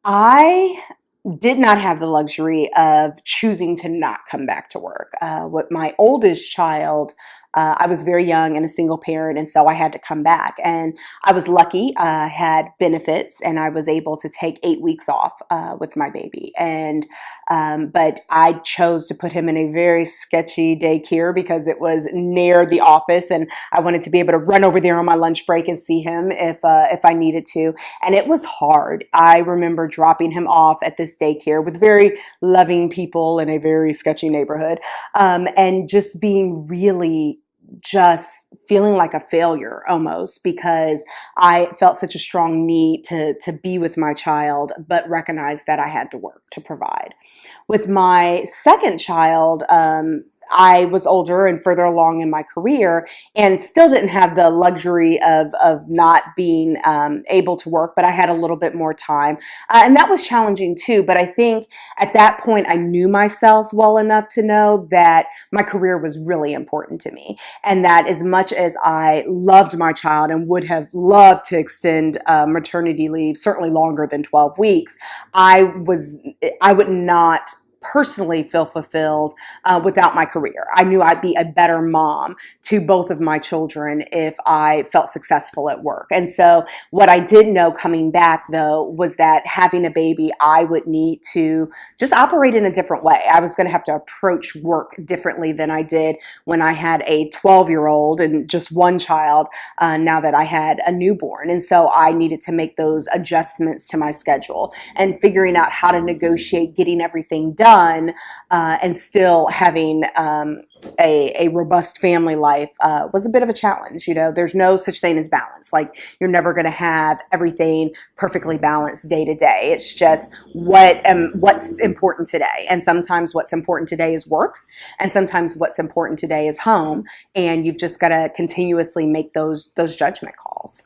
I did not have the luxury of choosing to not come back to work. With my oldest child, I was very young and a single parent, and so I had to come back. And I was lucky, had benefits, and I was able to take 8 weeks off with my baby. But I chose to put him in a very sketchy daycare because it was near the office, and I wanted to be able to run over there on my lunch break and see him if I needed to. And it was hard. I remember dropping him off at this daycare with very loving people in a very sketchy neighborhood, and just being really just feeling like a failure almost because I felt such a strong need to be with my child, but recognized that I had to work to provide. With my second child, I was older and further along in my career and still didn't have the luxury of not being able to work, but I had a little bit more time. And that was challenging too. But I think at that point, I knew myself well enough to know that my career was really important to me. And that as much as I loved my child and would have loved to extend maternity leave, certainly longer than 12 weeks, I would not personally feel fulfilled without my career. I knew I'd be a better mom to both of my children if I felt successful at work. And so what I did know coming back though was that having a baby, I would need to just operate in a different way. I was going to have to approach work differently than I did when I had a 12-year-old and just one child, now that I had a newborn. And so I needed to make those adjustments to my schedule and figuring out how to negotiate getting everything done, and still having a robust family life was a bit of a challenge. You know, there's no such thing as balance. Like you're never going to have everything perfectly balanced day to day. It's just what's important today. And sometimes what's important today is work, and sometimes what's important today is home. And you've just got to continuously make those judgment calls.